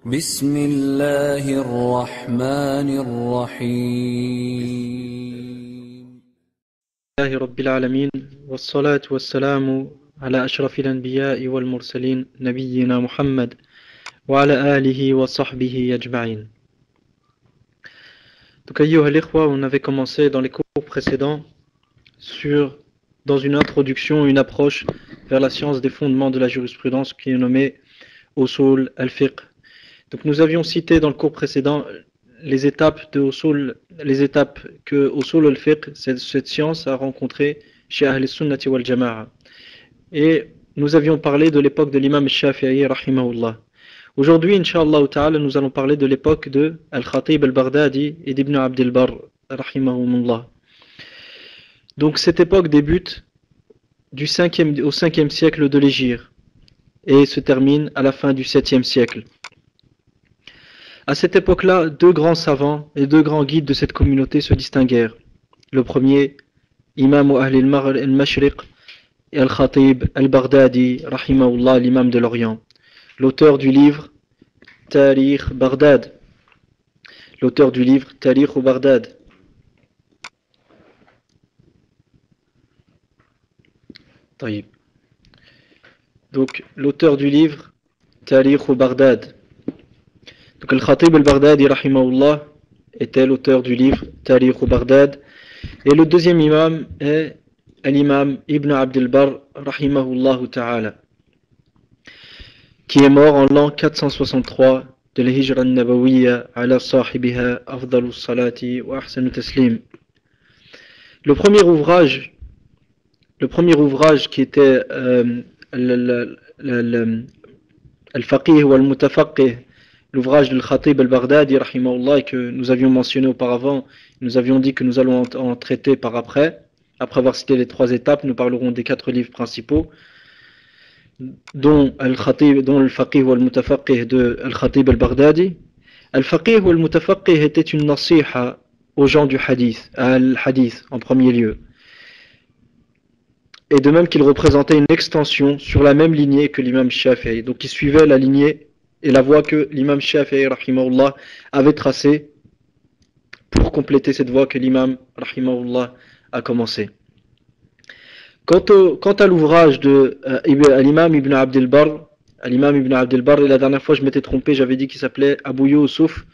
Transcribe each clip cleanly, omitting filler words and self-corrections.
بسم الله الرحمن الرحيم لله رب العالمين والصلاة والسلام على أشرف الأنبياء والمرسلين نبينا محمد وعلى آله وصحبه أجمعين. Donc, ayyuha al-ikhwa, on avait commencé dans les cours précédents dans une introduction, une approche vers la science des fondements de la jurisprudence qui est nommée Usul al-Fiqh. Donc nous avions cité dans le cours précédent les étapes que Usul al-Fiqh, cette science, a rencontré chez Ahl al-Sunnati wal-Jama'a. Et nous avions parlé de l'époque de l'imam Shafi'i rahimahullah. Aujourd'hui, Inch'Allah ta'ala, nous allons parler de l'époque de Al-Khatib al-Baghdadi et d'Ibn Abd al-Barr rahimahumullah. Donc cette époque débute au 5e siècle de l'Hégire et se termine à la fin du 7e siècle. À cette époque-là, deux grands savants et deux grands guides de cette communauté se distinguèrent. Le premier, Imam Ahl al-Mashriq et Al-Khatib al-Baghdadi, rahimahullah, l'imam de l'Orient. L'auteur du livre Tarikh Baghdad. L'auteur du livre Tarikh Baghdad. Donc, l'auteur du livre Tarikh Baghdad. Donc, Al-Khatib al-Baghdadi, rahimahullah, était l'auteur du livre Tarikh Baghdad. Et le deuxième imam est l'imam Ibn Abd al-Barr, rahimahullah ta'ala, qui est mort en l'an 463 de l'Hijra al-Nabawiyya ala sahibiha afdalu salati wa ahsanu taslim. Le premier ouvrage qui était Al-Faqih wa al-Mutafaqih, l'ouvrage de Khatib al-Baghdadi rahimahullah, que nous avions mentionné auparavant. Nous avions dit que nous allons en traiter après avoir cité les trois étapes. Nous parlerons des 4 livres principaux, dont Al-Faqih wa al-Mutafaqih de Al-Khatib al-Baghdadi. Al-Faqih wa al-Mutafaqih était une nasiha aux gens du hadith, à al-hadith en premier lieu. Et de même qu'il représentait une extension sur la même lignée que l'imam Shafi'i. Donc il suivait la lignée et la voie que l'imam Shafi'i rahimahullah avait tracée pour compléter cette voie que l'imam rahimahullah a commencé. Quant à l'ouvrage de l'imam Ibn Abd al-Barr, et la dernière fois je m'étais trompé, j'avais dit qu'il s'appelait Abu Yusuf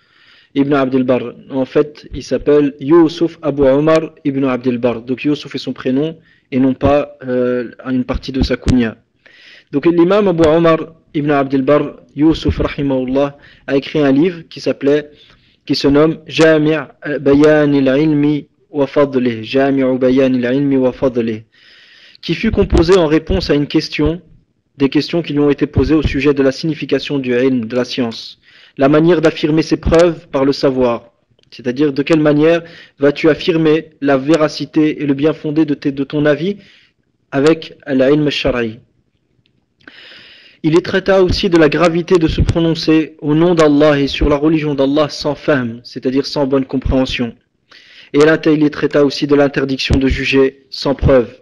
Ibn Abd al-Barr. En fait, il s'appelle Yusuf Abu Omar Ibn Abd al-Barr. Donc Yusuf est son prénom et non pas une partie de sa kunya. Donc l'imam Abu Omar Ibn Abd al-Barr, Yusuf rahimahullah, a écrit un livre qui se nomme Jami' Bayan al-Ilmi wa Fadlih, Jami'u Bayan al-Ilmi wa Fadlih, qui fut composé en réponse à des questions qui lui ont été posées au sujet de la signification du ilm, de la science, la manière d'affirmer ses preuves par le savoir, c'est-à-dire de quelle manière vas-tu affirmer la véracité et le bien fondé de ton avis avec l'ilm al-shar'i. Il y traita aussi de la gravité de se prononcer au nom d'Allah et sur la religion d'Allah sans fahm, c'est-à-dire sans bonne compréhension. Et il y traita aussi de l'interdiction de juger sans preuve.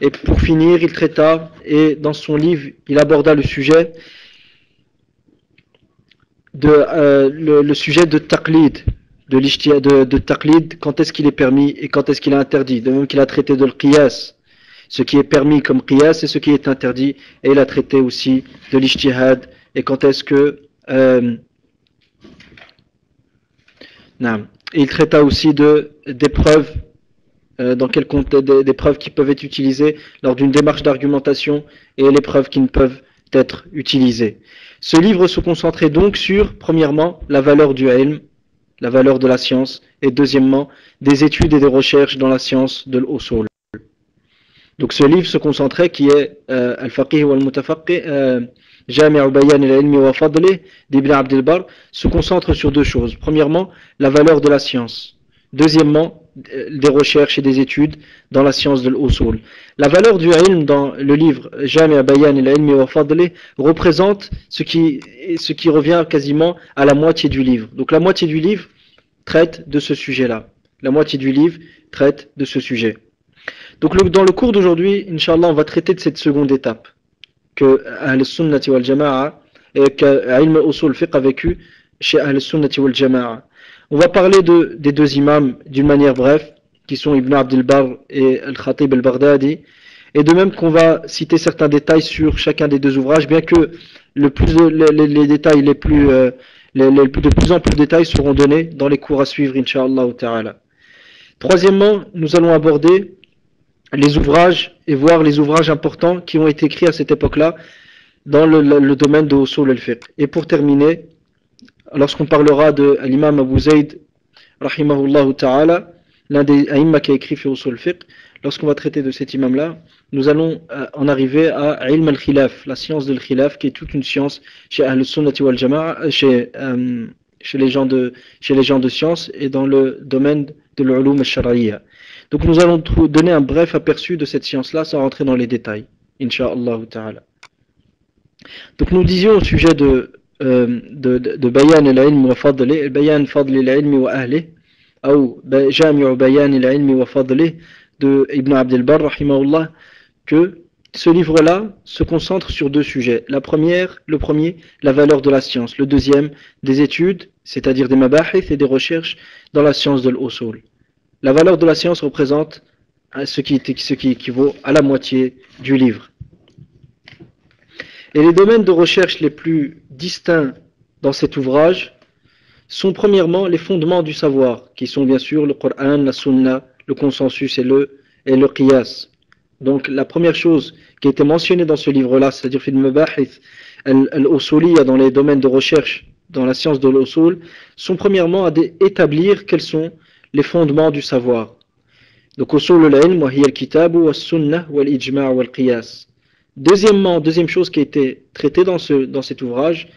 Et pour finir, il traita, et dans son livre, il aborda le sujet le sujet de taqlid, de taqlid, quand est-ce qu'il est permis et quand est-ce qu'il est interdit. De même qu'il a traité de l'qiyas, ce qui est permis comme qiyas et ce qui est interdit, et il a traité aussi de l'ijtihad et quand est-ce que il traita aussi des preuves, dans quel contexte, des preuves qui peuvent être utilisées lors d'une démarche d'argumentation et les preuves qui ne peuvent être utilisées. Ce livre se concentrait donc sur, premièrement, la valeur du ilm, la valeur de la science, et deuxièmement, des études et des recherches dans la science de l'usul. Donc ce livre se concentrait, qui est Al-Faqih wa al-Mutafaqih, Jami'u Bayan al-Ilmi wa Fadlih d'Ibn Abd al-Barr, se concentre sur deux choses. Premièrement, la valeur de la science. Deuxièmement, des recherches et des études dans la science de l'usul. La valeur du ilm dans le livre Jami'u Bayan al-Ilmi wa Fadlih représente ce qui revient quasiment à la moitié du livre. Donc la moitié du livre traite de ce sujet-là. La moitié du livre traite de ce sujet. Donc dans le cours d'aujourd'hui, Inch'Allah, on va traiter de cette seconde étape que Ahl al-Sunnati wal Jama'a et qu'ilm usul fiqh a vécu chez Ahl Sunnati wal Jama'a. On va parler des deux imams d'une manière brève, qui sont Ibn Abd al-Barr et Al-Khatib al-Baghdadi, et de même qu'on va citer certains détails sur chacun des deux ouvrages, bien que les détails de plus en plus de détails seront donnés dans les cours à suivre, Inch'Allah ta'ala. Troisièmement, nous allons aborder les ouvrages et voir les ouvrages importants qui ont été écrits à cette époque-là dans le domaine de Usul al-Fiqh. Et pour terminer, lorsqu'on parlera de l'imam Abu Zayd, rahimahullah ta'ala, l'un des aïmma qui a écrit fi Usul al-Fiqh, lorsqu'on va traiter de cet imam-là, nous allons en arriver à ilm al-khilaf, la science de l'khilaf, qui est toute une science chez Ahl Sunnati wal Jama'a, chez les gens de science et dans le domaine de l'ulum al-shar'iyya. Donc nous allons donner un bref aperçu de cette science-là sans rentrer dans les détails, Inch'Allah ta'ala. Donc nous disions au sujet de bayan al-ilm wa fadli, bayan fadli al-ilm wa ahli, ou jami'u bayan al-ilm wa fadli de Ibn Abd al-Barr rahimahullah, que ce livre-là se concentre sur deux sujets. Le premier, la valeur de la science. Le deuxième, des études, c'est-à-dire des mabahith et des recherches dans la science de l'usul. La valeur de la science représente ce qui équivaut à la moitié du livre. Et les domaines de recherche les plus distincts dans cet ouvrage sont premièrement les fondements du savoir, qui sont bien sûr le Coran, la Sunna, le consensus et le qiyas. Donc la première chose qui a été mentionnée dans ce livre-là, c'est-à-dire fil mabahith al-usuliyya, dans les domaines de recherche dans la science de l'usul, sont premièrement à établir quels sont les fondements du savoir. Donc usul al-ilm wa hiya al-kitab wa as-sunnah wa al-ijma' wa al-qiyas. Deuxième chose qui a été traitée dans cet ouvrage,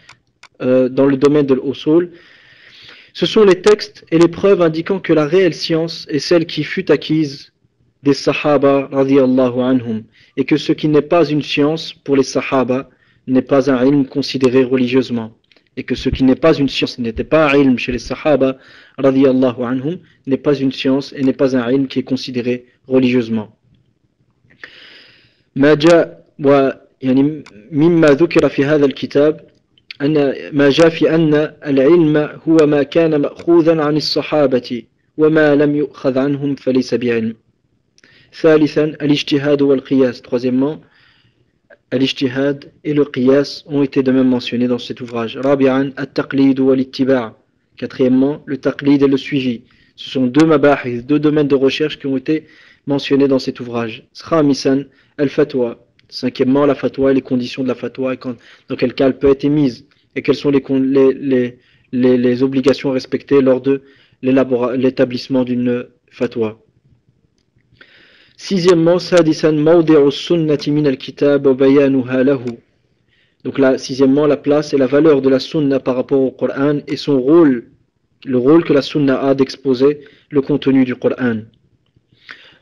dans le domaine de l'usul, ce sont les textes et les preuves indiquant que la réelle science est celle qui fut acquise des Sahaba radiyallahu anhum, et que ce qui n'est pas une science pour les Sahaba n'est pas un ilm considéré religieusement, et que ce qui n'est pas une science, n'était pas un ilm chez les Sahaba radiyallahu anhum, n'est pas une science et n'est pas un ilm qui est considéré religieusement. يعني مما ذكر في هذا الكتاب أن ما جاء في أن العلم هو ما كان مأخوذا عن الصحابة وما لم يؤخذ عنهم فليس بعلم. ثالثا الاجتهاد والقياس. Troisièmement, الاجتهاد et le qiyas ont été de même mentionnés dans cet ouvrage. رابعا التقليد والاتباع. Quatrièmement, le taqlid et le suivi. Ce sont deux mabahith, deux domaines de recherche qui ont été mentionnés dans cet ouvrage. خامسا الفتوى. Cinquièmement, la fatwa et les conditions de la fatwa, et dans quel cas elle peut être émise, et quelles sont les obligations à respecter lors de l'établissement d'une fatwa. Sixièmement, sadisan mawdi'u sunnati min al-kitab wa bayanuha lahu. Donc là, sixièmement, la place et la valeur de la sunna par rapport au Coran et son rôle, le rôle que la sunna a d'exposer le contenu du Coran.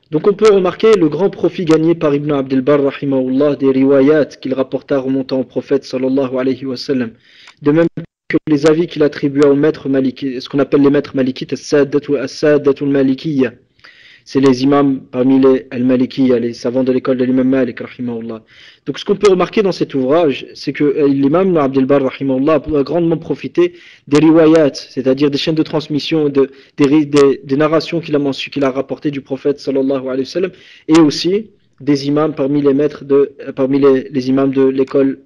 Donc on peut remarquer le grand profit gagné par Ibn Abd al-Barr rahimahullah des riwayat qu'il rapporta remontant au prophète sallallahu alayhi wa sallam, de même que les avis qu'il attribua aux maîtres malikites, ce qu'on appelle les maîtres malikites, as-saddatul malikiyya. C'est les imams parmi les al-malikiyya, les savants de l'école de l'imam Malik rahimahullah. Donc ce qu'on peut remarquer dans cet ouvrage, c'est que l'imam Ibn Abd al-Barr rahimahullah a grandement profité des riwayat, c'est-à-dire des chaînes de transmission, des narrations qu'il a rapportées du prophète sallallahu alayhi wa sallam, et aussi des imams parmi les maîtres parmi les imams de l'école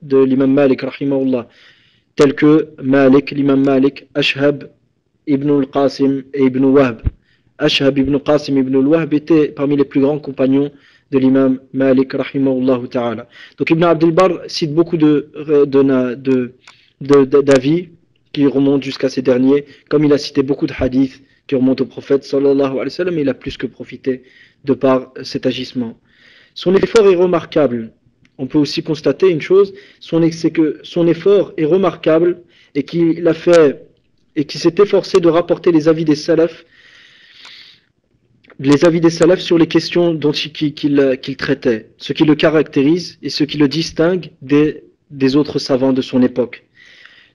de l'imam Malik rahimahullah, tels que Malik, l'imam Malik, Ashhab, Ibn al-Qasim et Ibn Wahb. Ashhab ibn Qasim ibn al-Wahb était parmi les plus grands compagnons de l'imam Malik rahimahullah ta'ala. Donc Ibn Abd al-Barr cite beaucoup d'avis qui remontent jusqu'à ces derniers, comme il a cité beaucoup de hadiths qui remontent au prophète sallallahu alayhi wa sallam, il a plus que profité de par cet agissement. Son effort est remarquable. On peut aussi constater une chose, c'est que son effort est remarquable et qu'il a fait et qu'il s'est efforcé de rapporter les avis des salafs sur les questions qu'il traitait, ce qui le caractérise et ce qui le distingue des autres savants de son époque.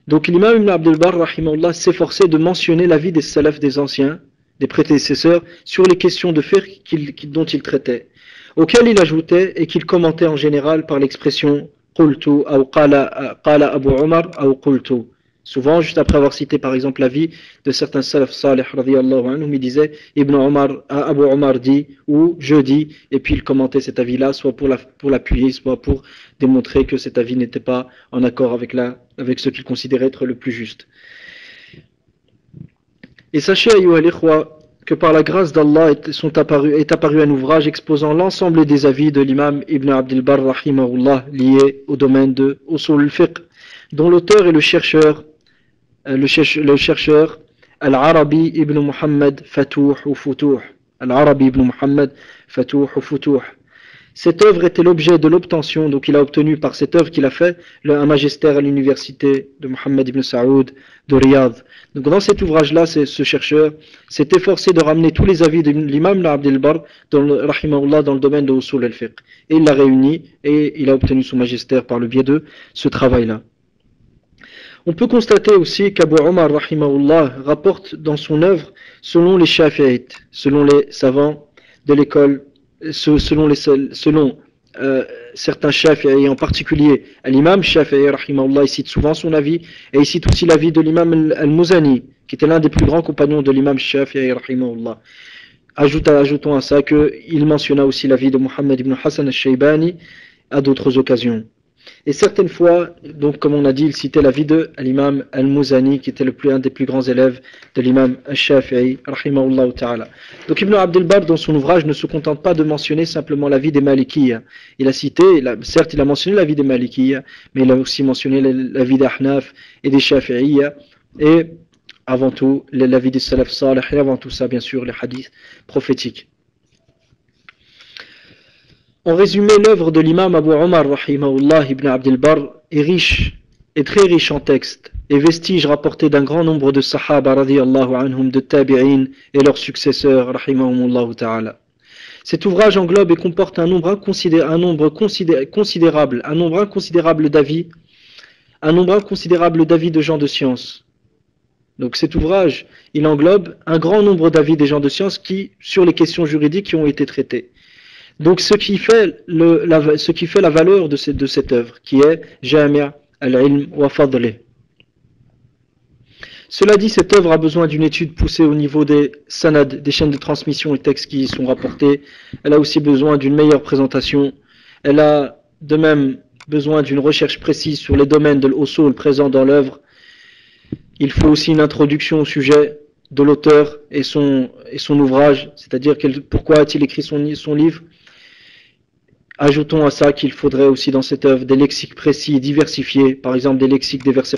Donc l'imam Ibn Abd al-Barr rahimahullah s'efforçait de mentionner l'avis des salafs des anciens, des prédécesseurs, sur les questions de fiqh dont il traitait, auxquelles il ajoutait et qu'il commentait en général par l'expression قلت أو قال أبو عمر أو قلت. Souvent, juste après avoir cité par exemple l'avis de certains salaf salih radiyallahu anhum, il disait Ibn Omar, Abu Omar dit, ou je dis, et puis il commentait cet avis-là, soit pour l'appuyer, soit pour démontrer que cet avis n'était pas en accord avec ce qu'il considérait être le plus juste. Et sachez, ayyuha al-ikhwa, que par la grâce d'Allah est apparu un ouvrage exposant l'ensemble des avis de l'imam Ibn Abdul Barr rahimahullah liés au domaine de Usul al-Fiqh, dont l'auteur est le chercheur Al-Arabi ibn Muhammad Fatouh ou Futuh. Al-Arabi ibn Muhammad Fatouh ou Futuh. Cette œuvre était l'objet de l'obtention, donc il a obtenu par cette œuvre qu'il a fait un magistère à l'université de Mohammed ibn Saoud de Riyad. Donc dans cet ouvrage-là, ce chercheur s'est efforcé de ramener tous les avis de l'imam Abdel Barr rahimahullah dans le domaine de Usul al-Fiqh. Et il l'a réuni et il a obtenu son magistère par le biais de ce travail-là. On peut constater aussi qu'Abu Omar rahimahullah rapporte dans son œuvre selon les Shafi'ites, selon les savants de l'école, selon certains Shafi'i, en particulier l'imam Shafi'i rahimahullah, il cite souvent son avis, et il cite aussi l'avis de l'imam al-Muzani, qui était l'un des plus grands compagnons de l'imam Shafi'i rahimahullah. Ajoutons à ça qu'il mentionna aussi l'avis de Muhammad ibn Hassan al-Shaybani à d'autres occasions. Et certaines fois, donc comme on a dit, il citait l'avis de l'imam al-Muzani, qui était un des plus grands élèves de l'imam al-Shafi'i, rahimahullah ta'ala. Donc Ibn Abdel Barr, dans son ouvrage, ne se contente pas de mentionner simplement l'avis des Malikiyya. Certes, il a mentionné l'avis des Malikiyya, mais il a aussi mentionné l'avis des Ahnaf et des Shafi'iyya, et avant tout, l'avis des Salaf Salih, et avant tout ça, bien sûr, les hadiths prophétiques. En résumé, l'œuvre de l'imam Abu Omar rahimahullah ibn Abdel Barr est très riche en textes et vestiges rapportés d'un grand nombre de sahaba radiyallahu anhum, de tabi'in et leurs successeurs rahimahumullah ta'ala. Cet ouvrage englobe et comporte un nombre considérable d'avis de gens de science. Donc cet ouvrage, il englobe un grand nombre d'avis des gens de science sur les questions juridiques qui ont été traitées. Donc ce qui fait la valeur de cette œuvre, qui est Jami' al-ilm wa fadlih. Cela dit, cette œuvre a besoin d'une étude poussée au niveau des sanad, des chaînes de transmission et textes qui y sont rapportés. Elle a aussi besoin d'une meilleure présentation. Elle a de même besoin d'une recherche précise sur les domaines de l'usul présents dans l'œuvre. Il faut aussi une introduction au sujet de l'auteur et son ouvrage, c'est-à-dire pourquoi a-t-il écrit son livre. Ajoutons à ça qu'il faudrait aussi dans cette œuvre des lexiques précis et diversifiés, par exemple des lexiques des versets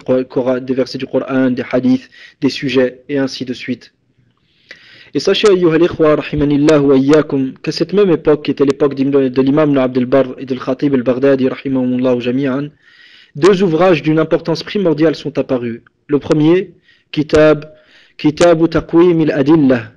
du Coran, des hadiths, des sujets, et ainsi de suite. Et sachez, ayyuha al-ikhwa, rahimanillah wa iyyakum, qu'à cette même époque, qui était l'époque de l'imam Abdel Barr et de l'Khatib al-Baghdadi, rahimahumullah jami'an, deux ouvrages d'une importance primordiale sont apparus. Le premier, Kitabu Taqwim al-Adillah,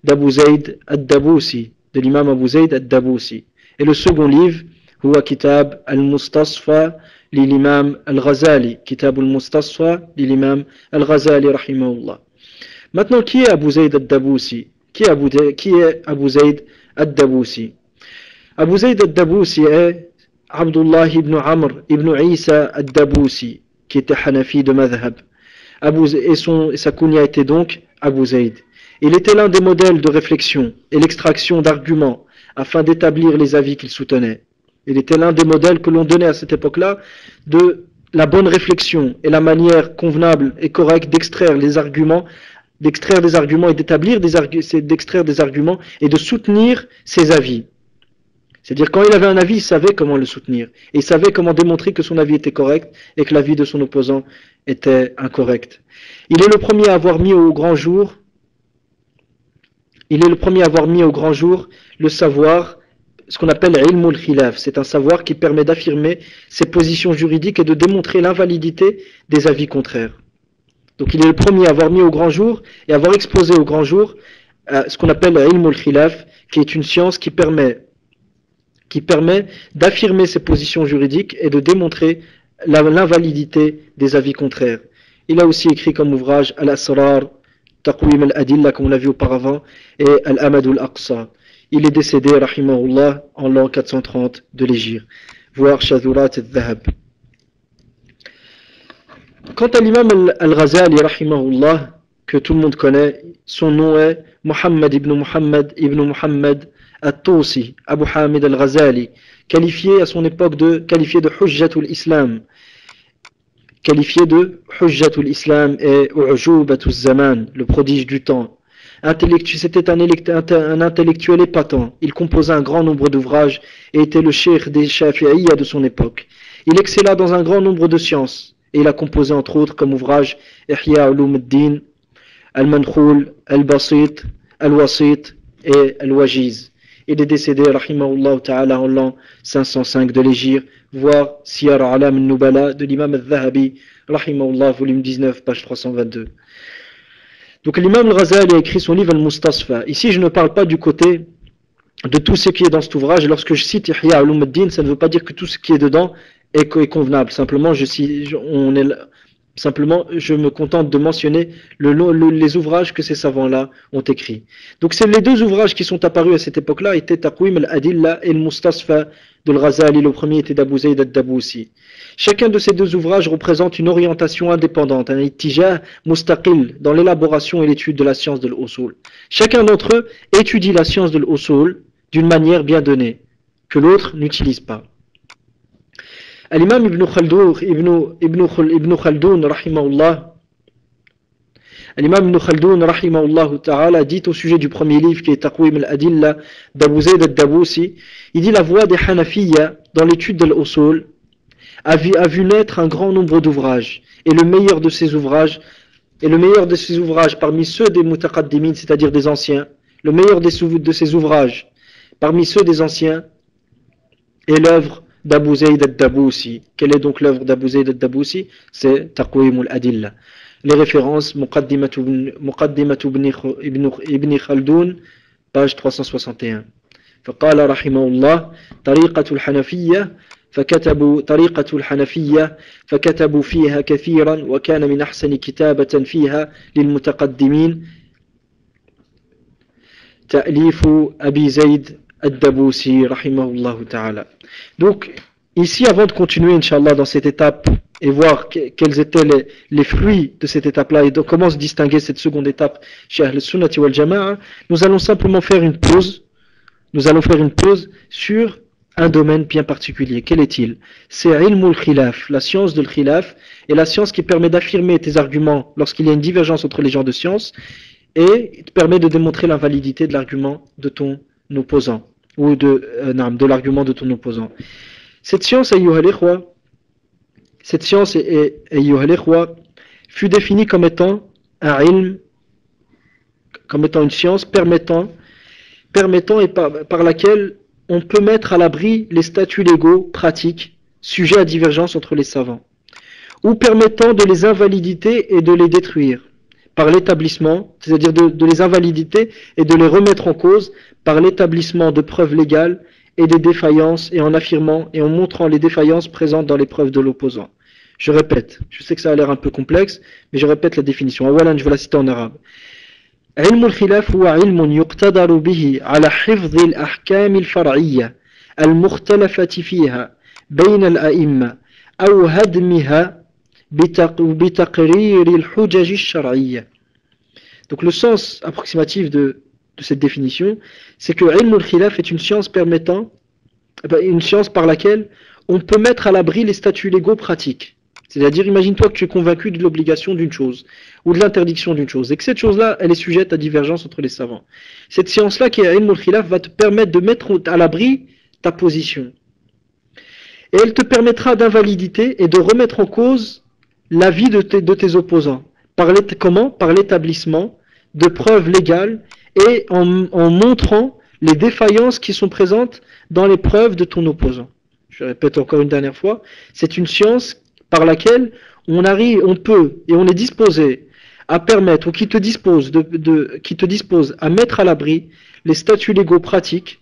d'Abu Zayd ad-Dabusi, de l'imam Abu Zayd ad-Dabusi. Et le second livre, Huwa Kitab al-Mustasfa l'imam al-Ghazali, Kitab al-Mustasfa l'imam al-Ghazali rahimahullah. Maintenant, qui est Abu Zayd ad-Dabusi? Qui est Abu Zayd ad-Dabusi? Abu Zayd ad-Dabusi est Abdullah ibn Amr ibn Isa ad-Dabusi, qui était Hanafi de Madhhab. Et sa kunya était donc Abu Zayd. Il était l'un des modèles de réflexion et l'extraction d'arguments afin d'établir les avis qu'il soutenait. Il était l'un des modèles que l'on donnait à cette époque-là de la bonne réflexion et la manière convenable et correcte d'extraire des arguments et d'extraire des arguments et de soutenir ses avis. C'est-à-dire quand il avait un avis, il savait comment le soutenir. Et il savait comment démontrer que son avis était correct et que l'avis de son opposant était incorrect. Il est le premier à avoir mis au grand jour le savoir, ce qu'on appelle ilm al-khilaf. C'est un savoir qui permet d'affirmer ses positions juridiques et de démontrer l'invalidité des avis contraires. Donc il est le premier à avoir mis au grand jour et avoir exposé au grand jour ce qu'on appelle ilm al-khilaf, qui est une science qui permet d'affirmer ses positions juridiques et de démontrer l'invalidité des avis contraires. Il a aussi écrit comme ouvrage Al-Asrar, Taqwim al-Adillah, comme on l'a vu auparavant, et Al-Amad al-Aqsa. Il est décédé, rahimahullah, en l'an 430 de l'Hégire. voire Shazurat al-Dhahab. Quant à l'imam al-Ghazali, rahimahullah, que tout le monde connaît, son nom est Muhammad ibn Muhammad al-Tusi, Abu Hamid al-Ghazali, qualifié à son époque de Hujjatul Islam, et U'jubatul Zaman, le prodige du temps. C'était un intellectuel épatant. Il composa un grand nombre d'ouvrages et était le cheikh des Shafi'iyya de son époque. Il excella dans un grand nombre de sciences et il a composé entre autres comme ouvrage Ihya Ulum ad-Din, Al-Mankhul, Al-Basit, Al-Wasit et Al-Wajiz. Il est décédé, rahimahullah ta'ala, en l'an 505 de l'Hégire, voire Siyar Alam al-Nubala de l'imam al-Dhahabi, rahimahullah, volume 19, page 322. Donc l'imam al-Ghazali a écrit son livre Al-Mustasfa. Ici, je ne parle pas du côté de tout ce qui est dans cet ouvrage. Lorsque je cite Ihya Ulum ad-Din, ça ne veut pas dire que tout ce qui est dedans est convenable. Simplement, je me contente de mentionner les ouvrages que ces savants-là ont écrits. Donc, c'est les deux ouvrages qui sont apparus à cette époque-là étaient Taqwim al-Adilla et al-Mustasfa de al-Ghazali. Le premier était d'Abu Zayd al-Daboussi. Chacun de ces deux ouvrages représente une orientation indépendante, un ittijah mustaqil dans l'élaboration et l'étude de la science de l'usul. Chacun d'entre eux étudie la science de l'usul d'une manière bien donnée, que l'autre n'utilise pas. L'imam Ibn Khaldun, rahimahullah ta'ala, dit au sujet du premier livre qui est Taqwim al-Adilla d'Abu Zayd al-Daboussi, il dit la voie des Hanafiyya dans l'étude de l'usul a vu naître un grand nombre d'ouvrages, et le meilleur de ces ouvrages parmi ceux des mutaqaddimin, c'est-à-dire des anciens, le meilleur de ces ouvrages parmi ceux des anciens est l'œuvre d'Abu Zayd al-Daboussi. Quelle est donc l'œuvre d'Abu Zayd al-Daboussi? C'est Taqwim al-Adilla. Les références Muqaddimatu ibn Khaldun, page 361. فقال رحمه الله طريقة الحنفية فكتبوا فيها كثيرا وكان من أحسن كتابة فيها للمتقدمين تأليف أبي زيد الدبوسي رحمه الله تعالى. Donc ici, avant de continuer Inch'Allah dans cette étape et voir quels étaient les fruits de cette étape-là et de comment se distinguer cette seconde étape chez Ahl Sunnati wal Jama'a, nous allons simplement faire une pause. Nous allons faire une pause sur un domaine bien particulier. Quel est-il? C'est ilmul khilaf, la science de l'khilaf, et la science qui permet d'affirmer tes arguments lorsqu'il y a une divergence entre les gens de science, et te permet de démontrer l'invalidité de l'argument de ton opposant, ou de l'argument de ton opposant. Cette science, ayyuha al-ikhwa, fut définie comme étant un ilm, comme étant une science permettant et par laquelle on peut mettre à l'abri les statuts légaux pratiques sujets à divergence entre les savants, ou permettant de les invalider et de les détruire par l'établissement, c'est-à-dire de les invalider et de les remettre en cause par l'établissement de preuves légales et des défaillances, et en affirmant et en montrant les défaillances présentes dans les preuves de l'opposant. Je répète, je sais que ça a l'air un peu complexe, mais je répète la définition. Awalan, je vais la citer en arabe. علم الخلاف هو علم يقتدر به على حفظ الأحكام الفرعية المختلفة فيها بين الأئمة أو هدمها بتقرير الحجج الشرعية. Donc le sens approximatif de cette définition, c'est que ilm al-khilaf est une science par laquelle on peut mettre à l'abri les statuts légaux pratiques. C'est-à-dire, imagine-toi que tu es convaincu de l'obligation d'une chose, ou de l'interdiction d'une chose, et que cette chose-là, elle est sujette à divergence entre les savants. Cette science-là, qui est ilm al-khilaf, va te permettre de mettre à l'abri ta position. Et elle te permettra d'invaliditer et de remettre en cause l'avis de tes opposants. Comment? Par l'établissement de preuves légales et en montrant les défaillances qui sont présentes dans les preuves de ton opposant. Je répète encore une dernière fois, c'est une science par laquelle on peut et on est disposé à permettre, ou qui te dispose à mettre à l'abri les statuts légaux pratiques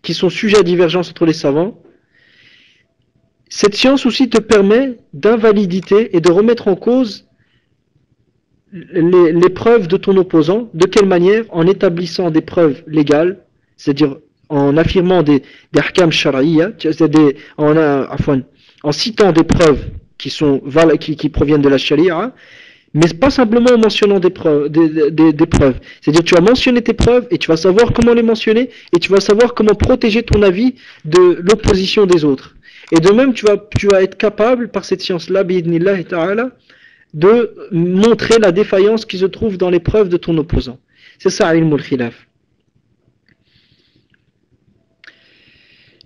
qui sont sujets à divergence entre les savants. Cette science aussi te permet d'invaliditer et de remettre en cause les preuves de ton opposant. De quelle manière? En établissant des preuves légales, c'est-à-dire en affirmant des ahkam shar'iyya, en citant des preuves qui proviennent de la sharia, mais pas simplement en mentionnant des preuves. C'est-à-dire tu vas mentionner tes preuves et tu vas savoir comment les mentionner et tu vas savoir comment protéger ton avis de l'opposition des autres. Et de même, tu vas être capable, par cette science-là, bi'idnillahi ta'ala, de montrer la défaillance qui se trouve dans les preuves de ton opposant. C'est ça, ilm al-khilaf.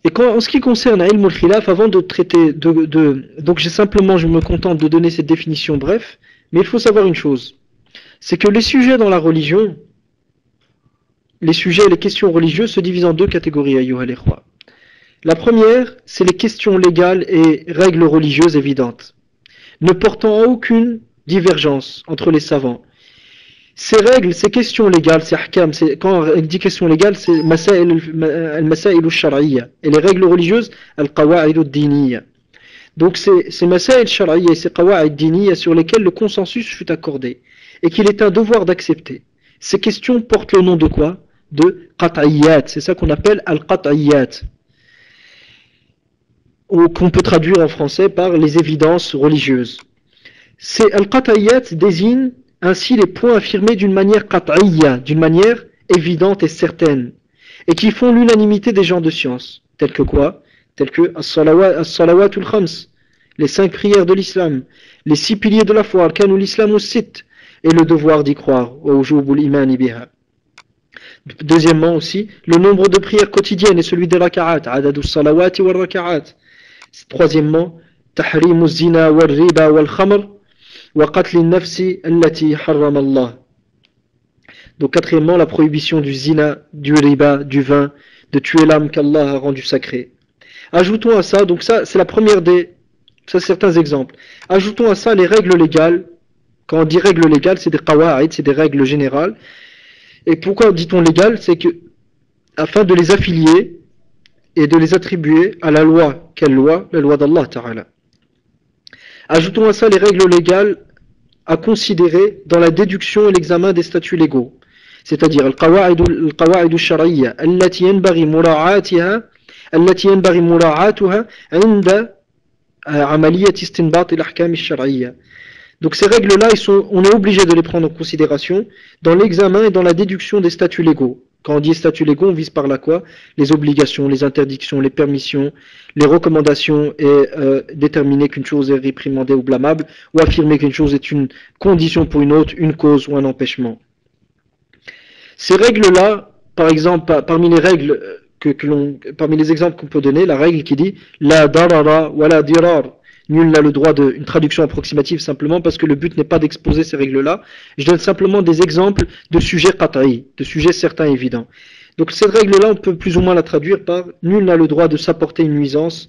Et en ce qui concerne ilm al-khilaf, avant de traiter donc je me contente de donner cette définition bref, mais il faut savoir une chose, c'est que les sujets dans la religion, les questions religieuses se divisent en deux catégories, ayyuha al-ikhwa. La première, c'est les questions légales et règles religieuses évidentes, ne portant à aucune divergence entre les savants. Ces règles, ces questions légales, ces ahkam, quand on dit questions légales, c'est al-masail al-shar'iyya, et les règles religieuses, al-qawa'id al-diniyya. Donc ces masail al-shar'iyya et ces qawa'id al-diniyya sur lesquels le consensus fut accordé, et qu'il est un devoir d'accepter. Ces questions portent le nom de quoi? De qat'iyyat, c'est ça qu'on appelle al-qat'iyyat, ou qu'on peut traduire en français par les évidences religieuses. Ces al-qat'iyyat désignent ainsi les points affirmés d'une manière qat'iyya, d'une manière évidente et certaine, et qui font l'unanimité des gens de science, tels que quoi? Tels que as-salawatul khams, les 5 prières de l'islam, les 6 piliers de la foi, al-kan l'islam us-sitt, et le devoir d'y croire, wa wujubul imani biha. Deuxièmement aussi, le nombre de prières quotidiennes et celui des raka'at, adadus salawati wal raka'at. Troisièmement, tahrimu zina wal riba wal khamr, wa qatl nafsi allati harram Allah. Donc quatrièmement, la prohibition du zina, du riba, du vin, de tuer l'âme qu'Allah a rendue sacrée. Ajoutons à ça, donc ça c'est la première ça certains exemples. Ajoutons à ça les règles légales. Quand on dit règles légales, c'est des qawa'id, c'est des règles générales. Et pourquoi dit-on légales? C'est que afin de les affilier et de les attribuer à la loi. Quelle loi? La loi d'Allah Ta'ala. Ajoutons à ça les règles légales à considérer dans la déduction et l'examen des statuts légaux. C'est-à-dire al-qawa'id al-shar'iyya allati yanbaghi mura'atuha 'inda 'amaliyat istinbat al-ahkam al-shar'iyya. Donc ces règles-là, on est obligé de les prendre en considération dans l'examen et dans la déduction des statuts légaux. Quand on dit statuts légaux, on vise par là quoi? Les obligations, les interdictions, les permissions, les recommandations, et déterminer qu'une chose est réprimandée ou blâmable, ou affirmer qu'une chose est une condition pour une autre, une cause ou un empêchement. Ces règles-là, par exemple, parmi les règles parmi les exemples qu'on peut donner, la règle qui dit la darara wa la dirar. Nul n'a le droit d'une traduction approximative simplement parce que le but n'est pas d'exposer ces règles-là. Je donne simplement des exemples de sujets qat'i, de sujets certains et évidents. Donc cette règle-là, on peut plus ou moins la traduire par nul n'a le droit de s'apporter une nuisance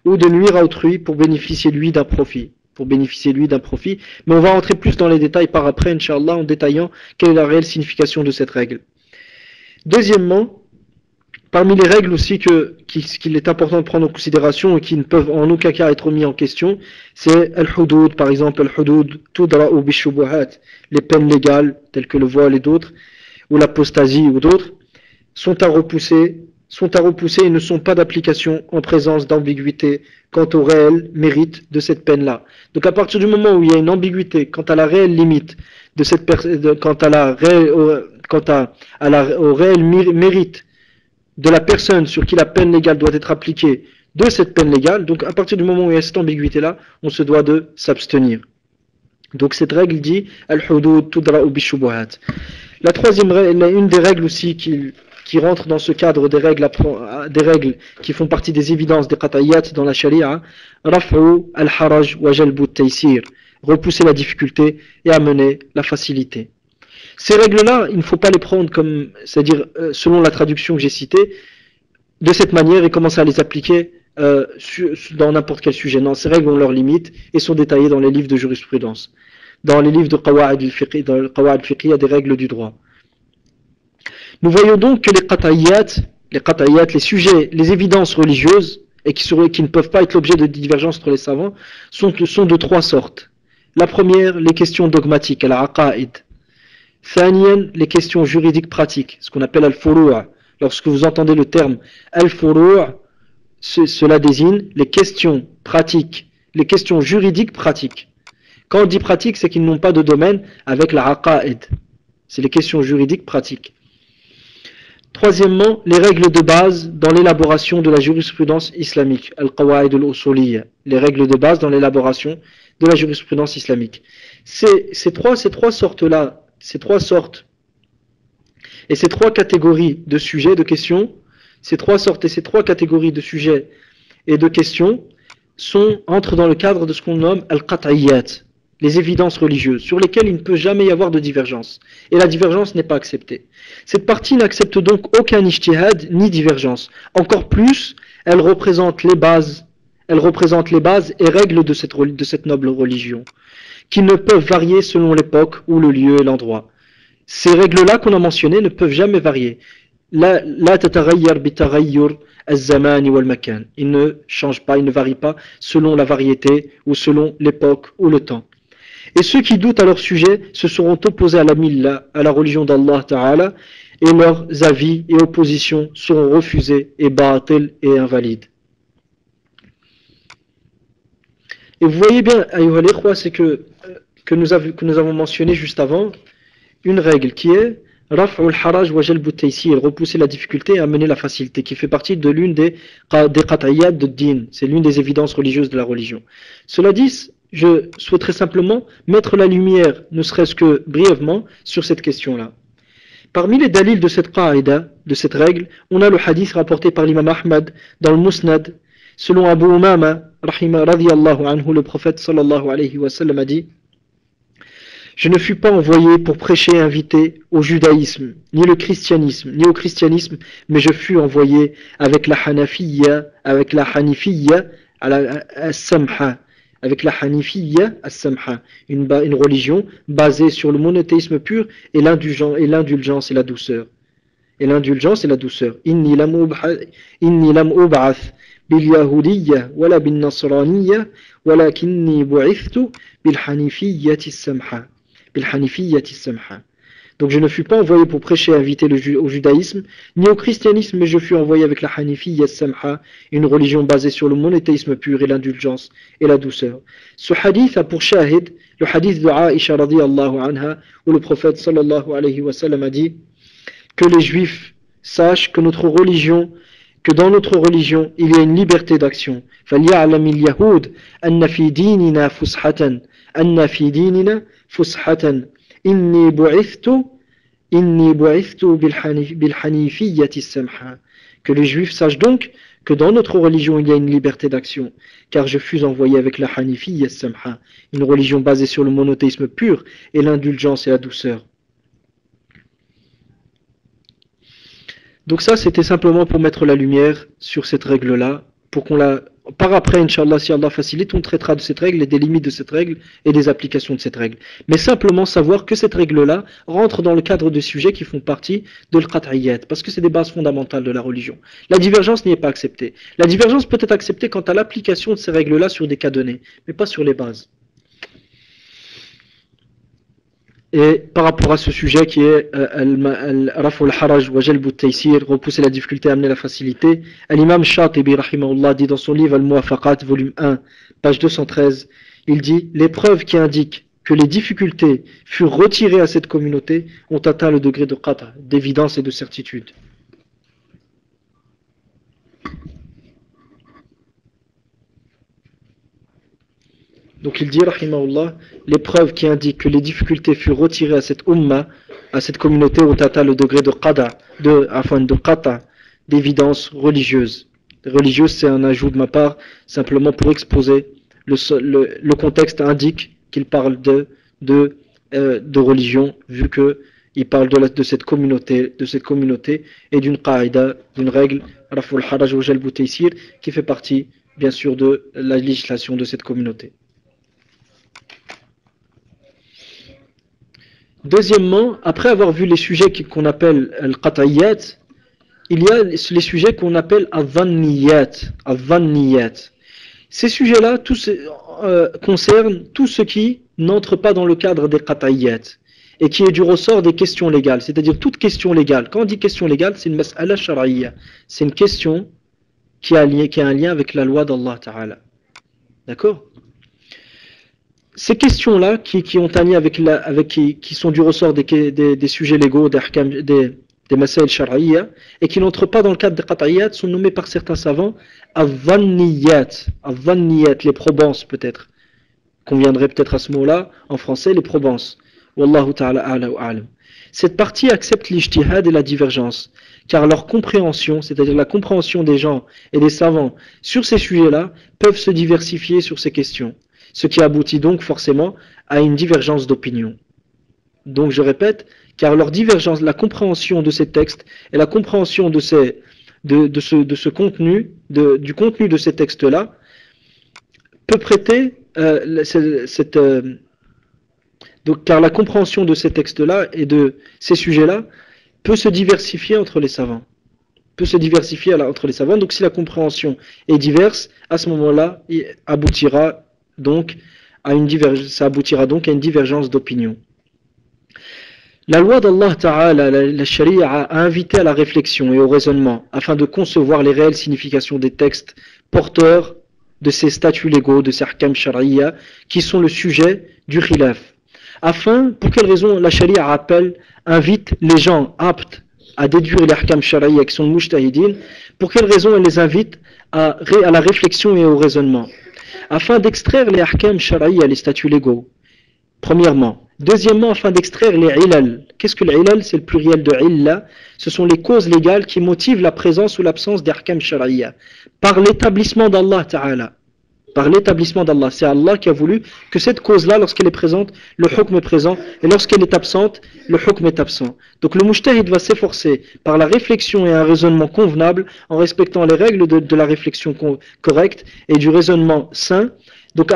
ou de nuire à autrui pour bénéficier lui d'un profit. Mais on va rentrer plus dans les détails par après, Inch'Allah, en détaillant quelle est la réelle signification de cette règle. Deuxièmement, parmi les règles aussi qu'il est important de prendre en considération et qui ne peuvent en aucun cas être mis en question, c'est al-hudud, par exemple, al-hudud tudra'u bishubuhat, les peines légales telles que le voile et d'autres, ou l'apostasie ou d'autres, sont à repousser et ne sont pas d'application en présence d'ambiguïté quant au réel mérite de cette peine-là. Donc à partir du moment où il y a une ambiguïté quant à la réelle limite de cette au réel mérite de la personne sur qui la peine légale doit être appliquée de cette peine légale, donc à partir du moment où il y a cette ambiguïté-là, on se doit de s'abstenir. Donc cette règle dit al-hudud tudra'u bishubuhat. La troisième règle, une des règles aussi qui rentre dans ce cadre des règles qui font partie des évidences des qat'iyyat dans la sharia, raf'u al-haraj wa jalbu at-taysir, repousser la difficulté et amener la facilité. Ces règles-là, il ne faut pas les prendre comme, c'est-à-dire selon la traduction que j'ai citée, de cette manière et commencer à les appliquer dans n'importe quel sujet. Non, ces règles ont leurs limites et sont détaillées dans les livres de jurisprudence. Dans les livres de Qawa'id al-Fiqh, dans le Qawa'id al-Fiqh, il y a des règles du droit. Nous voyons donc que les qat'iyyat, les sujets, les évidences religieuses, et qui ne peuvent pas être l'objet de divergences entre les savants, sont de trois sortes. La première, les questions dogmatiques, al-aqa'id. Thaniyan, les questions juridiques pratiques, ce qu'on appelle al-furu'a, lorsque vous entendez le terme al-furu', cela désigne les questions pratiques, les questions juridiques pratiques. Quand on dit pratique, c'est qu'ils n'ont pas de domaine avec la aqaïd. C'est les questions juridiques pratiques. Troisièmement, les règles de base dans l'élaboration de la jurisprudence islamique, al-qawaïd al-usuliyya, les règles de base dans l'élaboration de la jurisprudence islamique. Ces trois sortes-là, ces trois sortes et ces trois catégories de sujets, de questions, ces trois sortes et ces trois catégories de sujets et de questions entrent dans le cadre de ce qu'on nomme al-qat'iyyat, les évidences religieuses, sur lesquelles il ne peut jamais y avoir de divergence. Et la divergence n'est pas acceptée. Cette partie n'accepte donc aucun ijtihad ni divergence. Encore plus, elle représente les bases et règles de cette noble religion, qui ne peuvent varier selon l'époque ou le lieu et l'endroit. Ces règles-là qu'on a mentionnées ne peuvent jamais varier. La tataghayyar bitaghayyur az-zamani wal makan. Ils ne changent pas, ils ne varient pas selon la variété ou selon l'époque ou le temps. Et ceux qui doutent à leur sujet se seront opposés à la millah, à la religion d'Allah Ta'ala, et leurs avis et oppositions seront refusés et batil et invalides. Et vous voyez bien, ayyuha al-ikhwa, c'est que nous avons mentionné juste avant une règle qui est raf'ul haraj wa jalbu taysir, repousser la difficulté et amener la facilité, qui fait partie de l'une des qat'iyyat de din, c'est l'une des évidences religieuses de la religion. Cela dit, je souhaiterais simplement mettre la lumière, ne serait-ce que brièvement, sur cette question-là. Parmi les dalils de cette qa'ida, de cette règle, on a le hadith rapporté par l'imam Ahmad dans le Musnad. Selon Abu Umama, radiyallahu anhu, le prophète sallallahu alayhi wa sallam a dit: je ne fus pas envoyé pour prêcher et inviter au judaïsme, ni au christianisme, mais je fus envoyé avec la hanafiyya, as-samha, avec la hanifiyya as-samha, une religion basée sur le monothéisme pur et l'indulgence et la douceur. Inni lam ub'ath bil yahudiyya wala bin nasraniyya walakinni bu'ithtu bil hanifiyyati as-samha. Donc je ne fus pas envoyé pour prêcher et inviter au judaïsme, ni au christianisme, mais je fus envoyé avec la hanifiyya as-samha, une religion basée sur le monothéisme pur et l'indulgence et la douceur. Ce hadith a pour shahid le hadith de Aïcha radiyallahu anha, où le prophète sallallahu alayhi wa sallam a dit que les juifs sachent que dans notre religion, il y a une liberté d'action. فَلْيَعْلَمِ الْيَهُودِ أَنَّ فِي دِينِنَا فُسْحَةً إِنِّي بُعِثْتُ بِالْحَنِيفِيَّةِ السَّمْحَةِ. Que les juifs sachent donc que dans notre religion il y a une liberté d'action, car je fus envoyé avec la hanifiyya as-samha, une religion basée sur le monothéisme pur et l'indulgence et la douceur. Donc ça, c'était simplement pour mettre la lumière sur cette règle-là, pour qu'on la... Par après, Inch'Allah, si Allah facilite, on traitera de cette règle et des limites de cette règle et des applications de cette règle. Mais simplement savoir que cette règle-là rentre dans le cadre de sujets qui font partie de l'qat'iyyat, parce que c'est des bases fondamentales de la religion. La divergence n'y est pas acceptée. La divergence peut être acceptée quant à l'application de ces règles-là sur des cas donnés, mais pas sur les bases. Et par rapport à ce sujet qui est Raf'ul Haraj wa Jalbu Taysir, repousser la difficulté, amener la facilité, l'imam Shatibi rahimahullah dit dans son livre Al-Muwafaqat, volume 1, page 213, il dit: les preuves qui indiquent que les difficultés furent retirées à cette communauté ont atteint le degré de qata, d'évidence et de certitude. Donc il dit, rahimahullah, les preuves qui indiquent que les difficultés furent retirées à cette umma, à cette communauté, ont atteint le degré de qata, d'évidence religieuse. Religieuse, c'est un ajout de ma part, simplement pour exposer. Le contexte indique qu'il parle de religion, vu qu'il parle de cette communauté et d'une qaïda, d'une règle, Raf'ul Haraj wa Jalbu Taysir, qui fait partie, bien sûr, de la législation de cette communauté. Deuxièmement, après avoir vu les sujets qu'on appelle al-qat'iyyat, il y a les sujets qu'on appelle al-dhanniyat. Ces sujets-là concernent tout ce qui n'entre pas dans le cadre des qat'iyyat et qui est du ressort des questions légales, c'est-à-dire toute question légale. Quand on dit question légale, c'est une mas'ala shar'iyya, c'est une question qui a un lien avec la loi d'Allah Ta'ala. D'accord? Ces questions-là qui ont un lien qui sont du ressort des sujets légaux, des masail shar'iyya, et qui n'entrent pas dans le cadre des qat'iyat, sont nommés par certains savants al-dhanniyat, les probances peut-être, qu'on viendrait peut-être à ce mot-là, en français, les probances. Wallahu ta'ala a'la wa a'lam. Cette partie accepte l'ijtihad et la divergence, car leur compréhension, c'est-à-dire la compréhension des gens et des savants sur ces sujets-là, peuvent se diversifier sur ces questions, ce qui aboutit donc forcément à une divergence d'opinion. Donc je répète, car leur divergence, la compréhension de ces textes et la compréhension de ce contenu, du contenu de ces textes-là, peut prêter donc, car la compréhension de ces textes-là et de ces sujets-là peut se diversifier entre les savants. Entre les savants. Donc si la compréhension est diverse, à ce moment-là, ça aboutira donc à une divergence d'opinion. La loi d'Allah Ta'ala, la Sharia, a invité à la réflexion et au raisonnement afin de concevoir les réelles significations des textes porteurs de ces statuts légaux, de ces ahkam shari'a, qui sont le sujet du khilaf. Pour quelle raison la Sharia invite les gens aptes à déduire les ahkam shari'a qui sont mujtahidin, pour quelle raison elle les invite à la réflexion et au raisonnement, afin d'extraire les ahkam shari'a, les statuts légaux, premièrement. Deuxièmement, afin d'extraire les ilal. Qu'est-ce que l'ilal? C'est le pluriel de illa. Ce sont les causes légales qui motivent la présence ou l'absence d'ahkam shari'a. Par l'établissement d'Allah Ta'ala. Par l'établissement d'Allah. C'est Allah qui a voulu que cette cause-là, lorsqu'elle est présente, le hukm est présent. Et lorsqu'elle est absente, le hukm est absent. Donc le mujtahid va s'efforcer par la réflexion et un raisonnement convenable, en respectant les règles de la réflexion correcte et du raisonnement sain. Donc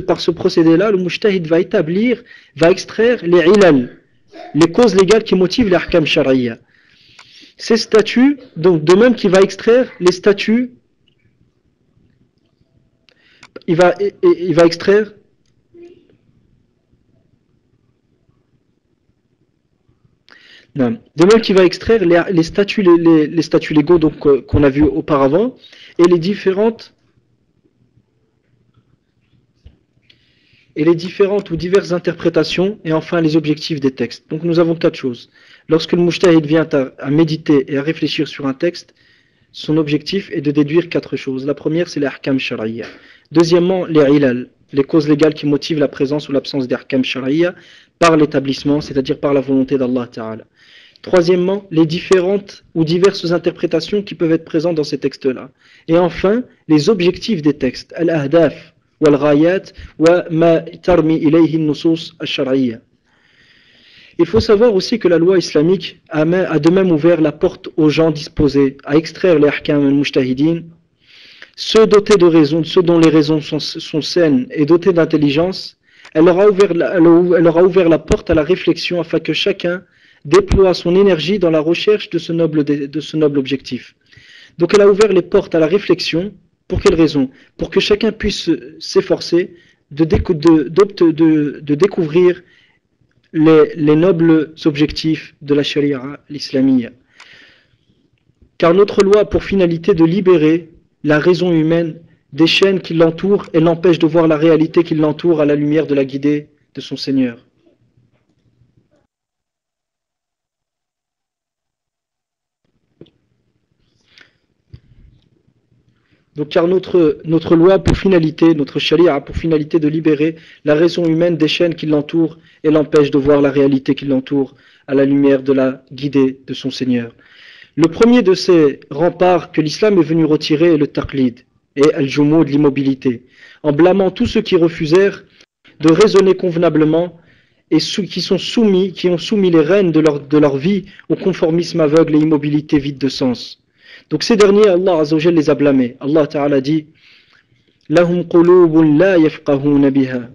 par ce procédé-là, le mujtahid va extraire les ilal, les causes légales qui motivent l'ahkam shari'a. Ces statuts, donc de même qu'il va extraire les statuts, il va extraire non, de même qu'il va extraire les statuts, les statuts légaux donc qu'on a vus auparavant et les différentes ou diverses interprétations et enfin les objectifs des textes. Donc nous avons quatre choses. Lorsque le mujtahid vient à méditer et à réfléchir sur un texte, son objectif est de déduire quatre choses. La première, c'est l'ahkam shari'a. Deuxièmement, les ilal, les causes légales qui motivent la présence ou l'absence d'ahkam shari'a par l'établissement, c'est-à-dire par la volonté d'Allah Ta'ala. Troisièmement, les différentes ou diverses interprétations qui peuvent être présentes dans ces textes-là. Et enfin, les objectifs des textes, al-ahdaf, wal-ghayat, wa ma tarmi ilayhi an-nusus ash-shar'iyya. Il faut savoir aussi que la loi islamique a de même ouvert la porte aux gens disposés à extraire les ahkam al-mujtahidin, ceux dotés de raison, ceux dont les raisons sont saines et dotés d'intelligence. Elle leur a ouvert la porte à la réflexion afin que chacun déploie son énergie dans la recherche de ce noble objectif. Donc elle a ouvert les portes à la réflexion. Pour quelle raison? Pour que chacun puisse s'efforcer de découvrir les nobles objectifs de la charia l'islamia. Car notre loi a pour finalité de libérer la raison humaine des chaînes qui l'entourent et l'empêchent de voir la réalité qui l'entoure à la lumière de la guidée de son Seigneur. Donc, car notre loi a pour finalité, notre charia a pour finalité de libérer la raison humaine des chaînes qui l'entourent et l'empêchent de voir la réalité qui l'entoure à la lumière de la guidée de son Seigneur. Le premier de ces remparts que l'islam est venu retirer est le taqlid et al-jumud, l'immobilité, en blâmant tous ceux qui refusèrent de raisonner convenablement et qui ont soumis les rênes de leur vie au conformisme aveugle et immobilité vide de sens. Donc ces derniers, Allah Azza wa Jalla les a blâmés. Allah Ta'ala dit Lahum qulubun la yafqahuna biha.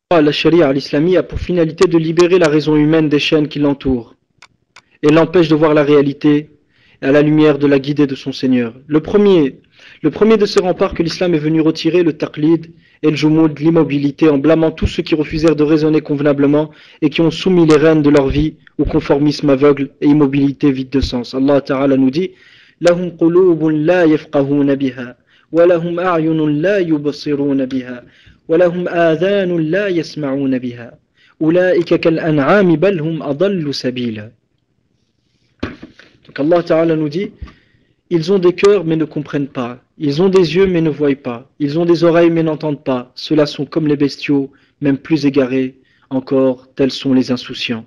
la charia, l'islamie, a pour finalité de libérer la raison humaine des chaînes qui l'entourent et l'empêche de voir la réalité à la lumière de la guidée de son Seigneur. Le premier de ces remparts que l'islam est venu retirer, le taqlid et le jumud, l'immobilité, en blâmant tous ceux qui refusèrent de raisonner convenablement et qui ont soumis les rênes de leur vie au conformisme aveugle et immobilité vide de sens. Allah Ta'ala nous dit لهم قلوب لا يفقهون بها ولهم أعين لا يبصرون بها ولهم آذان لا يسمعون بها أولئك كالأنعام بل هم أضل سبيلا. Donc Allah Ta'ala nous dit, ils ont des cœurs mais ne comprennent pas, ils ont des yeux mais ne voient pas, ils ont des oreilles mais n'entendent pas, ceux-là sont comme les bestiaux, même plus égarés, encore tels sont les insouciants.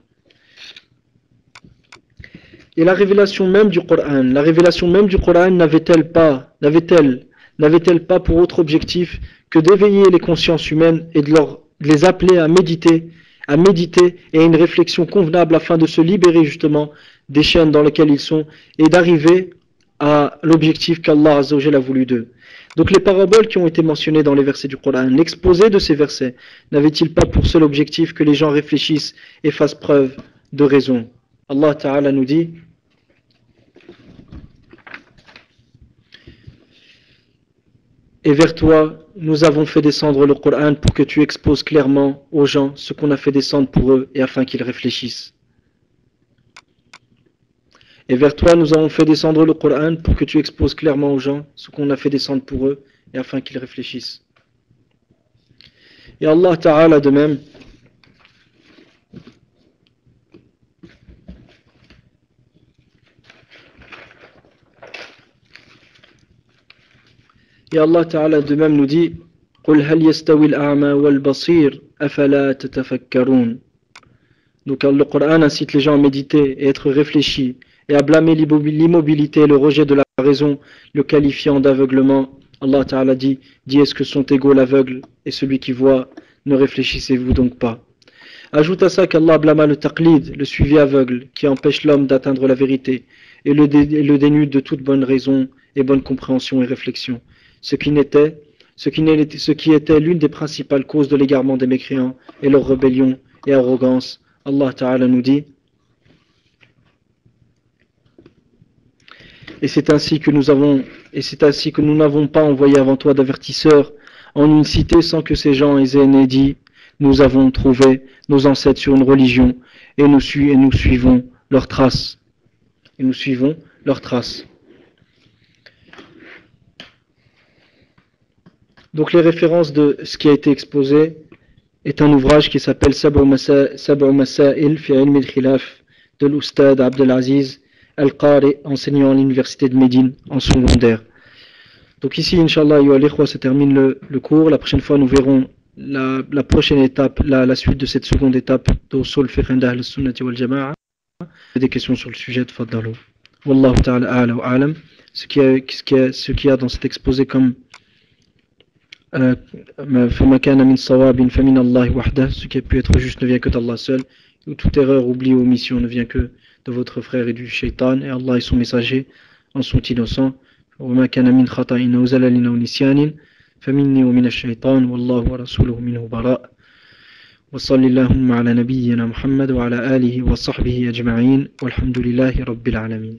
Et la révélation même du Coran n'avait-elle pas pour autre objectif que d'éveiller les consciences humaines et de les appeler à méditer et à une réflexion convenable afin de se libérer justement des chaînes dans lesquelles ils sont et d'arriver à l'objectif qu'Allah Azza wa Jalla a voulu d'eux. Donc les paraboles qui ont été mentionnées dans les versets du Coran, l'exposé de ces versets, n'avait-il pas pour seul objectif que les gens réfléchissent et fassent preuve de raison? Allah Ta'ala nous dit: et vers toi, nous avons fait descendre le Coran pour que tu exposes clairement aux gens ce qu'on a fait descendre pour eux et afin qu'ils réfléchissent. Et vers toi, nous avons fait descendre le Coran pour que tu exposes clairement aux gens ce qu'on a fait descendre pour eux et afin qu'ils réfléchissent. Et Allah Ta'ala de même nous dit: قُلْ هَلْ يَسْتَوِي الْأَعْمَى وَالْبَصِيرُ أَفَلَا تَتَفَكَّرُونَ. Donc le Coran incite les gens à méditer et être réfléchis et à blâmer l'immobilité et le rejet de la raison, le qualifiant d'aveuglement. Allah Ta'ala dit: est-ce que sont égaux l'aveugle et celui qui voit? Ne réfléchissez-vous donc pas? Ajoute à ça qu'Allah blâma le taqlid, le suivi aveugle, qui empêche l'homme d'atteindre la vérité et le dénude de toute bonne raison et bonne compréhension et réflexion. Ce qui était l'une des principales causes de l'égarement des mécréants et leur rébellion et arrogance. Allah Ta'ala nous dit: et c'est ainsi que nous n'avons pas envoyé avant toi d'avertisseurs en une cité sans que ces gens aient dit: nous avons trouvé nos ancêtres sur une religion et nous suivons leurs traces. Donc les références de ce qui a été exposé est un ouvrage qui s'appelle Sab'u Masail fi Ilm al-Khilaf de l'Oustad Abdelaziz Al-Qari, enseignant à l'université de Médine en secondaire. Donc ici, Inch'Allah, se termine le cours. La prochaine fois, nous verrons la prochaine étape, la suite de cette seconde étape d'Usul Fiqh Inda Ahl Sunnati wal Jama'a. Des questions sur le sujet de Faddalou. Wallahu ta'ala a'la wa a'lam. Ce qu'il y a dans cet exposé comme فما كان من صواب فمن الله وحده, ce qui a pu être juste ne vient que d'Allah seul, ou toute erreur, oubli ou omission ne vient que de votre frère et du shaitan, et Allah et son messager en sont innocents. وما كان من خطأ أو زلل أو نسيان فمني ومن الشيطان والله ورسوله منه براء. وصلى اللهم على نبينا محمد وعلى آله وصحبه أجمعين والحمد لله رب العالمين.